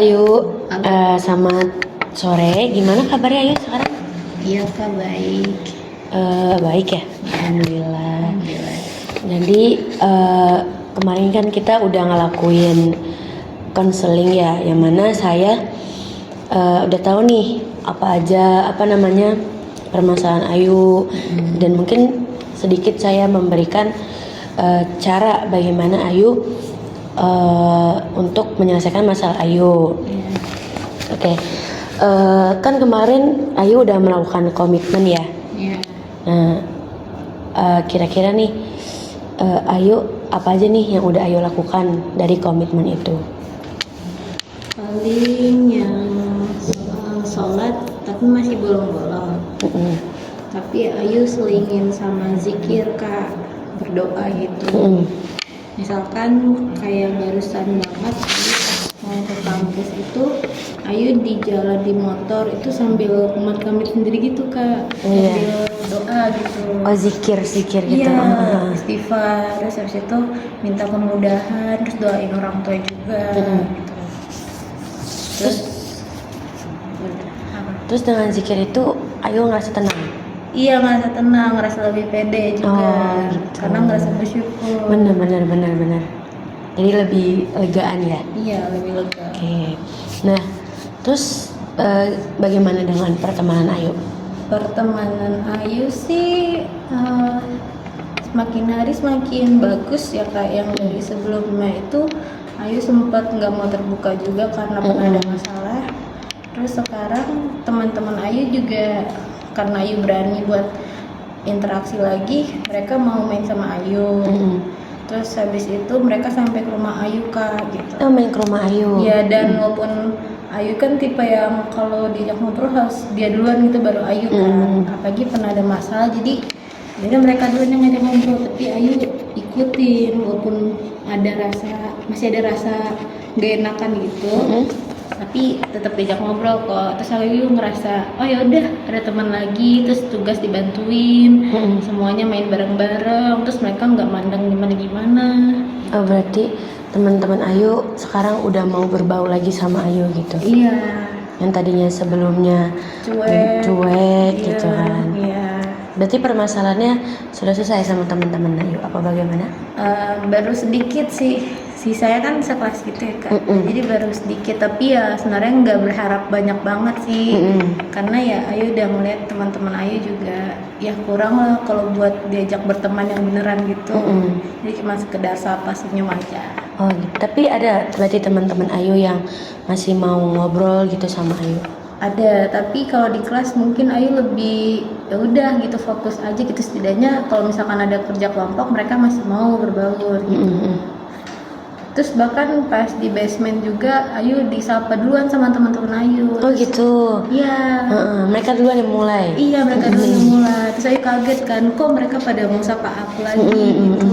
Ayu, Halo. selamat sore. Gimana kabarnya Ayu sekarang? Iya Kak, baik. Baik ya, alhamdulillah. Alhamdulillah. Jadi kemarin kan kita udah ngelakuin konseling ya, yang mana saya udah tahu nih apa namanya permasalahan Ayu, dan mungkin sedikit saya memberikan cara bagaimana Ayu untuk menyelesaikan masalah Ayu. Iya. Oke, kan kemarin Ayu udah melakukan komitmen ya. Iya. Nah, kira-kira nih Ayu apa aja nih yang udah Ayu lakukan dari komitmen itu? Paling yang soal sholat, tapi masih bolong-bolong. Tapi Ayu selingin sama zikir Kak, berdoa gitu. Misalkan kayak barusan banget Ayu mau ke kampus itu, Ayu di jalan di motor itu sambil kumat-kamit sendiri gitu Kak, Iya. sambil doa gitu. Oh, zikir gitu. Iya, istighfar, terus habis itu minta kemudahan, terus doain orang tua juga gitu. Terus apa? Terus dengan zikir itu Ayu ngerasa tenang. Iya, ngerasa tenang, ngerasa lebih pede juga, Oh, gitu. karena ngerasa bersyukur. Bener. Jadi lebih legaan ya. Iya, lebih lega. Oke. Nah, terus bagaimana dengan pertemanan Ayu? Pertemanan Ayu sih semakin hari semakin bagus ya Kak. Yang dari sebelumnya itu Ayu sempat nggak mau terbuka juga karena pernah ada masalah. Terus sekarang teman-teman Ayu juga karena Ayu berani buat interaksi lagi, mereka mau main sama Ayu. Terus habis itu mereka sampai ke rumah Ayu Kak gitu. Oh, main ke rumah Ayu. Iya, dan walaupun Ayu kan tipe yang kalau diajak ngobrol harus dia duluan gitu baru Ayu kan. Apalagi pernah ada masalah jadi mereka duluan yang ngajak ngobrol, tapi Ayu ikutin walaupun masih ada rasa gak enakan gitu. Tapi tetap diajak ngobrol kok. Terus Ayu ngerasa oh ya udah ada teman lagi, terus tugas dibantuin, semuanya main bareng-bareng, terus mereka nggak mandang gimana. Oh, berarti teman-teman Ayu sekarang udah mau berbaur lagi sama Ayu gitu. Iya. Yang tadinya sebelumnya cuek gitu kan. Iya. Berarti permasalahannya sudah selesai sama teman-teman Ayu apa bagaimana? Baru sedikit sih. Saya kan sekelas gitu ya Kak. Jadi baru sedikit, tapi ya sebenarnya nggak berharap banyak banget sih. Karena ya Ayu udah ngeliat teman-teman Ayu juga ya kurang lah kalau buat diajak berteman yang beneran gitu. Jadi cuma sekedar sapa senyum aja. Oh gitu. Tapi ada berarti teman-teman Ayu yang masih mau ngobrol gitu sama Ayu? Ada, tapi kalau di kelas mungkin Ayu lebih ya udah gitu fokus aja gitu, setidaknya kalau misalkan ada kerja kelompok mereka masih mau berbaur gitu. Terus bahkan pas di basement juga Ayu disapa duluan sama teman-teman Ayu. Oh gitu. Iya. Mereka duluan yang mulai. Iya, mereka duluan yang mulai. Terus Ayu kaget kan, kok mereka pada mau sapa aku lagi gitu.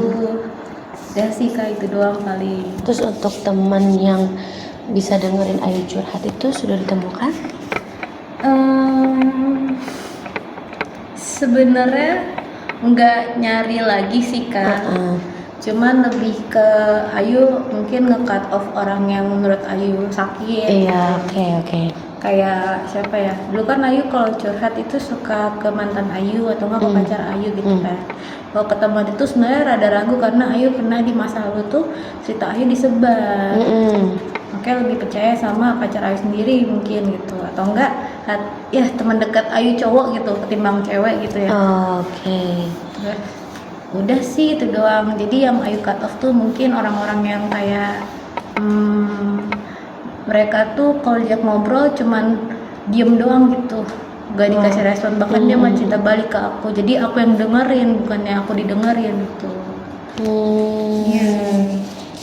Dan sih Kak, itu doang kali. Terus untuk teman yang bisa dengerin Ayu curhat itu sudah ditemukan? Sebenarnya nggak nyari lagi sih Kak. Cuman lebih ke Ayu mungkin nge-cut off orang yang menurut Ayu sakit. Iya, oke. Kayak siapa ya? Dulu kan Ayu kalau curhat itu suka ke mantan Ayu atau nggak ke pacar Ayu gitu kan. Kalau ke teman itu sebenarnya rada ragu karena Ayu pernah di masa lalu tuh cerita Ayu disebar. Makanya lebih percaya sama pacar Ayu sendiri mungkin gitu, atau enggak ya teman dekat Ayu cowok gitu ketimbang cewek gitu ya. Oke. Udah sih itu doang. Jadi yang Ayu cut off tuh mungkin orang-orang yang kayak mereka tuh kalau diajak ngobrol cuman diem doang gitu, gak dikasih respon, bahkan dia mau cerita balik ke aku, jadi aku yang dengerin bukannya aku didengerin gitu.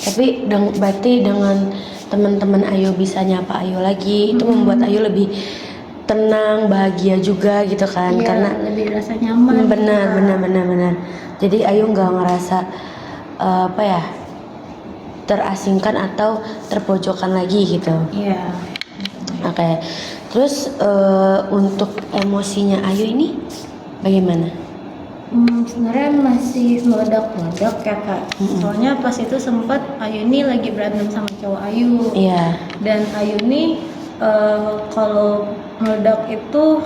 Tapi berarti dengan teman-teman Ayu bisa nyapa Ayu lagi, itu membuat Ayu lebih tenang, bahagia juga gitu kan. Iya, karena lebih rasa nyaman. benar. Jadi Ayu nggak ngerasa terasingkan atau terpojokan lagi gitu. Iya. Oke. Terus untuk emosinya Ayu ini bagaimana? Sebenarnya masih meledak-meledak ya kak. Soalnya pas itu sempat Ayu ini lagi berantem sama cowok Ayu. Iya. Dan Ayu ini kalau meledak itu,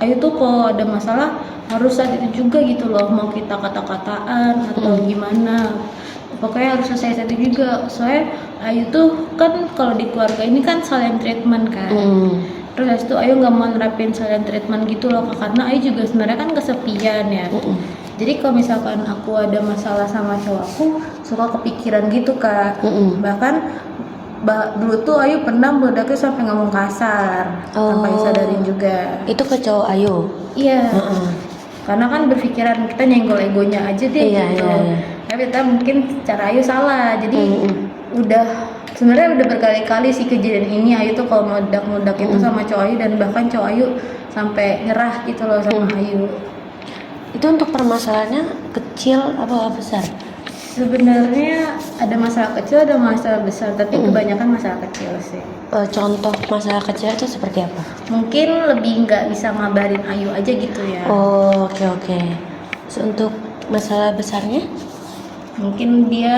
Ayu tuh kalau ada masalah harus saat itu juga gitu loh. Mau kita kata-kataan atau gimana, pokoknya harus selesai saat itu juga. Soalnya Ayu tuh kan kalau di keluarga ini kan silent treatment kan. Terus habis itu Ayu nggak mau nerapin silent treatment gitu loh Kak, karena Ayu juga sebenarnya kan kesepian ya. Jadi kalau misalkan aku ada masalah sama cowok aku suka kepikiran gitu Kak. Bahkan dulu tuh Ayu pernah meledaknya sampai ngomong kasar, tanpa disadarin juga. Itu ke cowok Ayu? Iya. Karena kan berpikiran kita nyenggol egonya aja deh gitu. Tapi kita mungkin cara Ayu salah. Jadi sebenarnya udah berkali-kali sih kejadian ini. Ayu tuh kalau meledak-meledak itu sama cowok Ayu, dan bahkan cowok Ayu sampai nyerah gitu loh sama Ayu. Itu untuk permasalahannya kecil apa besar? Sebenarnya ada masalah kecil, ada masalah besar, tapi kebanyakan masalah kecil sih. Contoh masalah kecil itu seperti apa? Mungkin lebih nggak bisa ngabarin Ayu aja gitu ya. Oke. Untuk masalah besarnya? Mungkin dia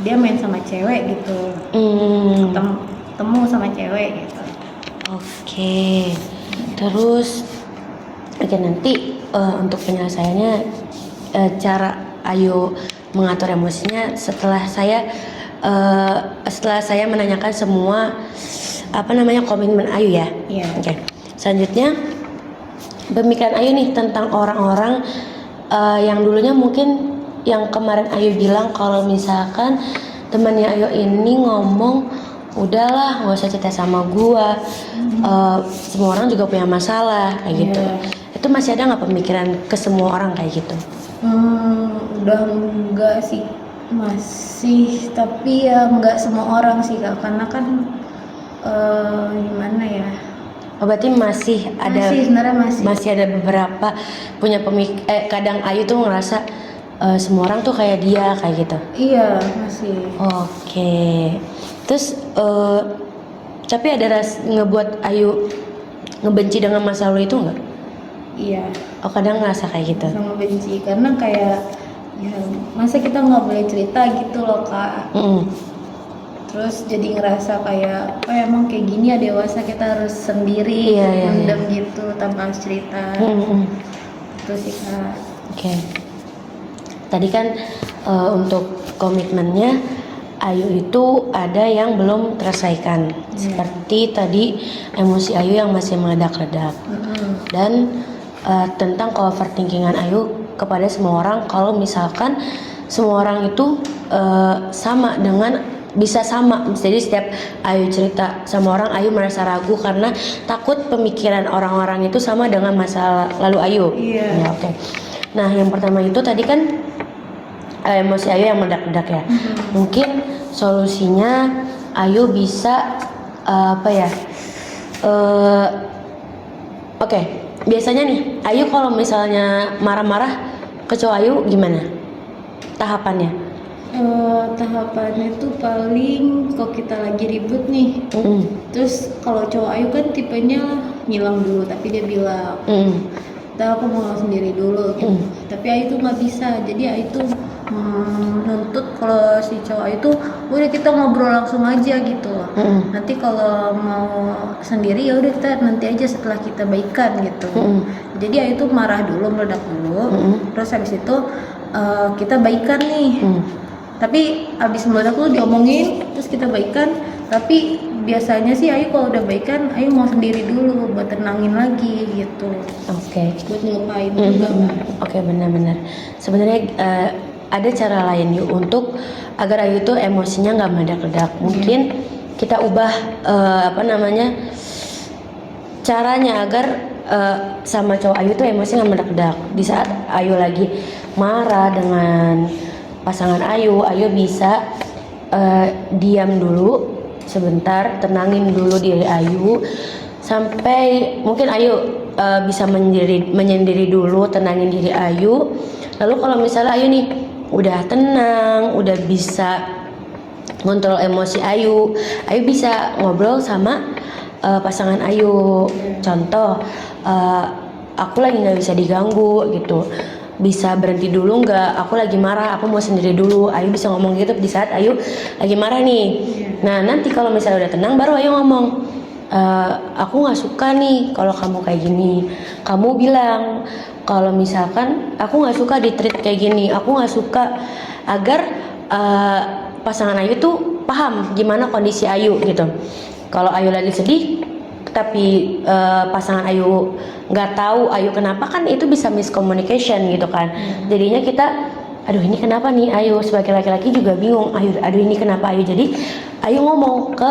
dia main sama cewek gitu. Ketemu sama cewek gitu. Oke. Terus nanti untuk penyelesaiannya cara Ayu mengatur emosinya setelah saya menanyakan semua komitmen Ayu ya. Iya. Oke. Selanjutnya pemikiran Ayu nih tentang orang-orang yang dulunya mungkin yang kemarin Ayu bilang kalau misalkan temannya Ayu ini ngomong udahlah nggak usah cerita sama gua, semua orang juga punya masalah kayak gitu. Itu masih ada nggak pemikiran ke semua orang kayak gitu? Udah enggak sih, masih, tapi ya enggak semua orang sih Kak, karena kan gimana ya. Berarti masih ada. Sebenarnya masih ada beberapa punya kadang Ayu tuh ngerasa semua orang tuh kayak dia kayak gitu. Iya, masih. Oke. Terus tapi ada ngebuat Ayu ngebenci dengan masa lalu itu enggak? Iya. Kadang ngerasa kayak gitu. Sama benci karena kayak ya masa kita nggak boleh cerita gitu loh Kak. Terus jadi ngerasa kayak emang kayak gini ya dewasa kita harus sendiri mendem gitu tanpa harus cerita. Terus sih Kak. Oke. Tadi kan untuk komitmennya Ayu itu ada yang belum terselesaikan. Seperti tadi emosi Ayu yang masih meledak-ledak. Dan tentang overthinkingan Ayu kepada semua orang, kalau misalkan semua orang itu bisa sama. Jadi setiap Ayu cerita sama orang, Ayu merasa ragu karena takut pemikiran orang-orang itu sama dengan masa lalu Ayu. Iya. Ya, oke. Nah, yang pertama itu tadi kan emosi Ayu yang meledak-ledak ya. Mungkin solusinya Ayu bisa oke. Biasanya nih Ayu kalau misalnya marah-marah ke cowok Ayu gimana tahapannya? Tahapannya tuh paling kalau kita lagi ribut nih, terus kalau cowok Ayu kan tipenya ngilang dulu, tapi dia bilang aku mau sendiri dulu gitu. Tapi Ayu tuh nggak bisa, jadi Ayu tuh nuntut kalau si cowok Ayu tuh udah kita ngobrol langsung aja gitu loh. Nanti kalau mau sendiri ya udah kita nanti aja setelah kita baikan gitu. Jadi Ayu tuh marah dulu, meledak dulu, terus habis itu kita baikan nih. Tapi abis meledak tuh diomongin, terus kita baikan. Tapi biasanya sih Ayu kalau udah baikan, Ayu mau sendiri dulu buat tenangin lagi gitu. Oke. Buat ngelupain juga kan. Oke, benar-benar. Sebenarnya ada cara lain yuk untuk agar Ayu tuh emosinya nggak meledak-ledak. Mungkin kita ubah caranya agar sama cowok Ayu tuh emosi nggak meledak-ledak. Di saat Ayu lagi marah dengan pasangan Ayu bisa diam dulu sebentar, tenangin dulu diri Ayu sampai mungkin Ayu bisa menyendiri dulu, tenangin diri Ayu. Lalu kalau misalnya Ayu nih udah tenang, udah bisa ngontrol emosi Ayu bisa ngobrol sama pasangan Ayu. Contoh aku lagi nggak bisa diganggu gitu, bisa berhenti dulu nggak, aku lagi marah, aku mau sendiri dulu. Ayu bisa ngomong gitu di saat Ayu lagi marah nih. Nah nanti kalau misalnya udah tenang baru Ayu ngomong, aku nggak suka nih kalau kamu kayak gini. Kamu bilang kalau misalkan aku nggak suka di treat kayak gini, aku nggak suka, agar pasangan Ayu tuh paham gimana kondisi Ayu gitu. Kalau Ayu lagi sedih tapi pasangan Ayu nggak tahu Ayu kenapa, kan itu bisa miscommunication gitu kan. Jadinya kita, aduh ini kenapa nih, Ayu sebagai laki-laki juga bingung, aduh ini kenapa Ayu. Jadi Ayu ngomong ke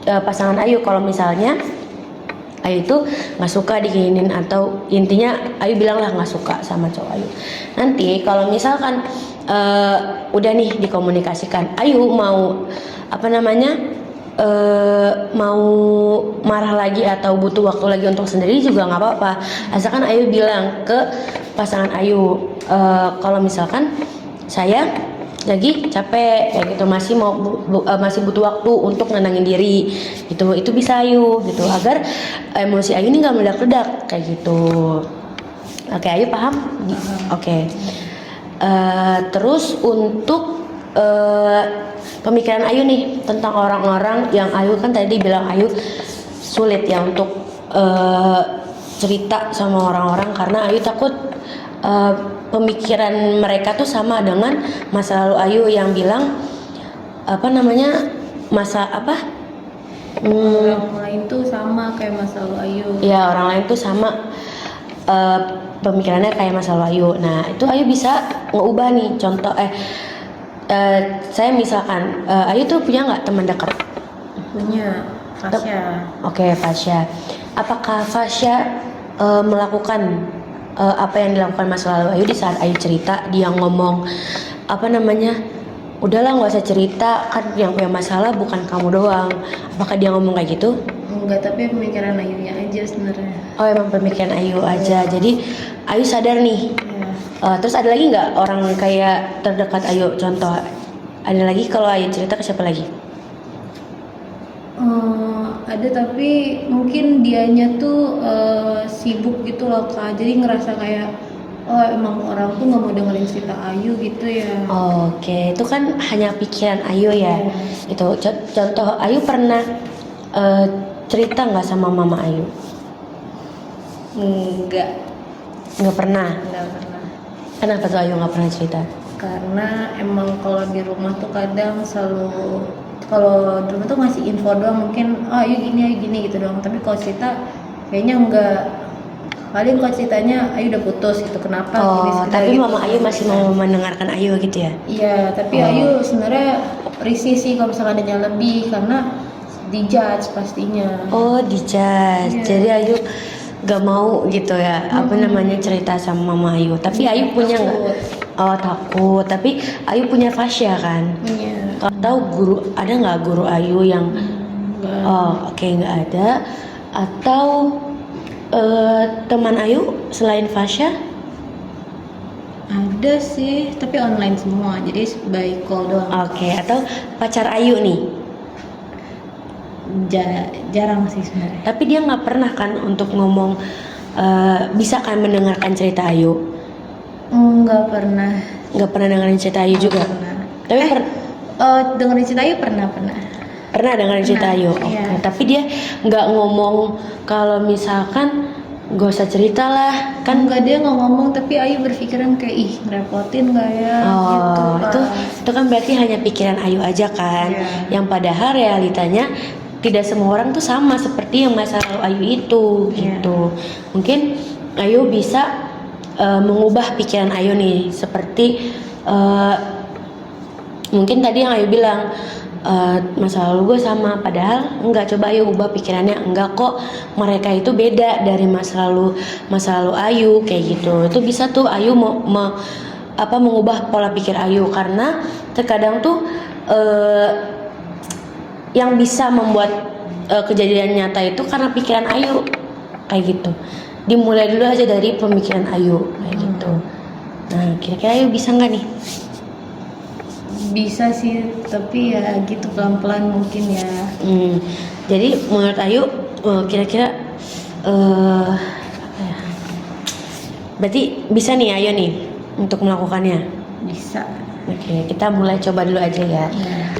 pasangan Ayu kalau misalnya Ayu tuh nggak suka diginin, atau intinya Ayu bilang lah nggak suka sama cowok Ayu. Nanti kalau misalkan udah nih dikomunikasikan, Ayu mau mau marah lagi atau butuh waktu lagi untuk sendiri juga nggak apa-apa, asalkan Ayu bilang ke pasangan Ayu, kalau misalkan saya lagi capek kayak gitu, masih butuh waktu untuk nenangin diri gitu. Itu bisa Ayu gitu, agar emosi Ayu ini nggak meledak-ledak kayak gitu. Oke, Ayu paham? Oke. Terus untuk pemikiran Ayu nih tentang orang-orang yang Ayu kan tadi bilang Ayu sulit ya untuk cerita sama orang-orang karena Ayu takut pemikiran mereka tuh sama dengan masa lalu Ayu yang bilang orang lain tuh sama kayak masa lalu Ayu. Ya, orang lain tuh sama pemikirannya kayak masa lalu Ayu. Nah itu Ayu bisa ngeubah nih. Contoh saya misalkan Ayu tuh punya nggak teman dekat? Punya, Fasya. Oke, Fasya. Apakah Fasya melakukan apa yang dilakukan masa lalu Ayu di saat Ayu cerita? Dia ngomong udahlah nggak usah cerita, kan yang punya masalah bukan kamu doang. Apakah dia ngomong kayak gitu? Enggak, tapi pemikiran Ayunya aja sebenarnya. Oh, emang pemikiran Ayu aja. Jadi Ayu sadar nih. Terus ada lagi nggak orang kayak terdekat Ayu? Contoh, ada lagi kalau Ayu cerita ke siapa lagi? Ada, tapi mungkin dianya tuh sibuk gitu loh Kak, jadi ngerasa kayak emang orang tuh nggak mau dengerin cerita Ayu gitu ya. Oke, itu kan hanya pikiran Ayu ya. Itu contoh, Ayu pernah cerita nggak sama mama Ayu? Nggak pernah. Kenapa tuh Ayu nggak pernah cerita? Karena emang kalau di rumah tuh kadang selalu, kalau di rumah tuh ngasih info doang, mungkin Ayu gini gitu doang, tapi kalau cerita kayaknya enggak. Paling kalau ceritanya Ayu udah putus gitu, kenapa tapi gitu. mama Ayu masih mau mendengarkan Ayu gitu ya? Iya, tapi Ayu sebenarnya risih sih kalau misalnya ada yang lebih, karena dijudge pastinya. Dijudge. Jadi Ayu gak mau gitu ya, cerita sama mama Ayu. Tapi Ayu punya nggak? Takut. Tapi Ayu punya Fasya kan? Iya. Kalau tahu ada nggak guru Ayu yang? Oke, nggak ada. Atau teman Ayu selain Fasya? Ada sih, tapi online semua, jadi by call doang. Oke, atau pacar Ayu nih? Jarang sih sebenarnya. Tapi dia nggak pernah kan untuk ngomong, bisa kan mendengarkan cerita Ayu? Nggak pernah. Nggak pernah dengerin cerita Ayu juga? Pernah. Tapi dengerin cerita Ayu pernah. Pernah dengerin cerita Ayu? Oke. Iya. Tapi dia nggak ngomong kalau misalkan gak usah cerita lah kan? Enggak, dia nggak ngomong, tapi Ayu berpikiran kayak ngerepotin nggak ya gitu. Itu kan berarti hanya pikiran Ayu aja kan? Iya. Yang padahal realitanya tidak semua orang tuh sama seperti yang masa lalu Ayu itu gitu. Mungkin Ayu bisa mengubah pikiran Ayu nih, seperti mungkin tadi yang Ayu bilang, masa lalu gue sama, padahal enggak. Coba Ayu ubah pikirannya, enggak kok, mereka itu beda dari masa lalu Ayu kayak gitu. Itu bisa tuh Ayu mengubah pola pikir Ayu, karena terkadang tuh yang bisa membuat kejadian nyata itu karena pikiran Ayu kayak gitu. Dimulai dulu aja dari pemikiran Ayu kayak gitu. Nah, kira-kira Ayu bisa nggak nih? Bisa sih, tapi ya gitu pelan-pelan mungkin ya. Jadi menurut Ayu kira-kira berarti bisa nih Ayu nih untuk melakukannya. Bisa. Oke, kita mulai coba dulu aja ya.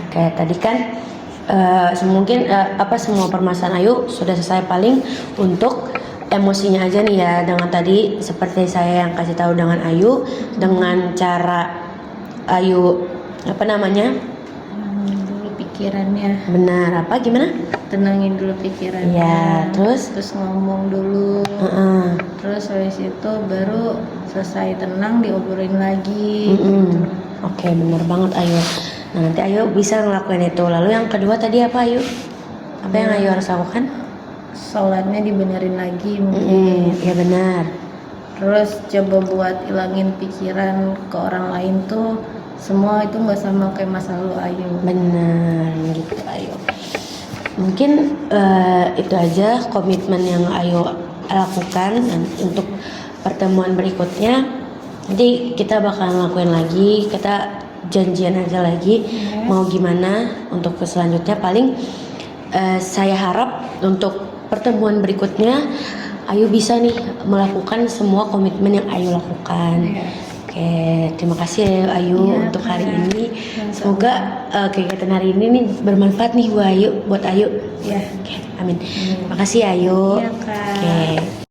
Kayak tadi kan mungkin semua permasalahan Ayu sudah selesai, paling untuk emosinya aja nih ya, dengan tadi seperti saya yang kasih tahu dengan Ayu, dengan cara Ayu tenangin dulu pikirannya. Benar, gimana? Tenangin dulu pikirannya. Ya, terus ngomong dulu. Terus habis itu baru selesai tenang diobrolin lagi. Gitu. Oke, benar banget Ayu. Nah, nanti Ayu bisa ngelakuin itu. Lalu yang kedua tadi apa Ayu? Apa yang Ayu harus lakukan? Sholatnya dibenerin lagi mungkin. Ya benar. Terus coba buat ilangin pikiran ke orang lain tuh, semua itu nggak sama kayak masa lalu Ayu. Benar gitu Ayu. Mungkin itu aja komitmen yang Ayu lakukan. Dan untuk pertemuan berikutnya nanti kita bakalan lakuin lagi, kita janjian aja lagi mau gimana untuk selanjutnya. Paling saya harap untuk pertemuan berikutnya Ayu bisa nih melakukan semua komitmen yang Ayu lakukan. Oke, terima kasih Ayu untuk hari ini. Semoga kegiatan hari ini nih bermanfaat nih buat Ayu. Ya. Oke, amin. Makasih Ayu. Iya, Kak. Oke.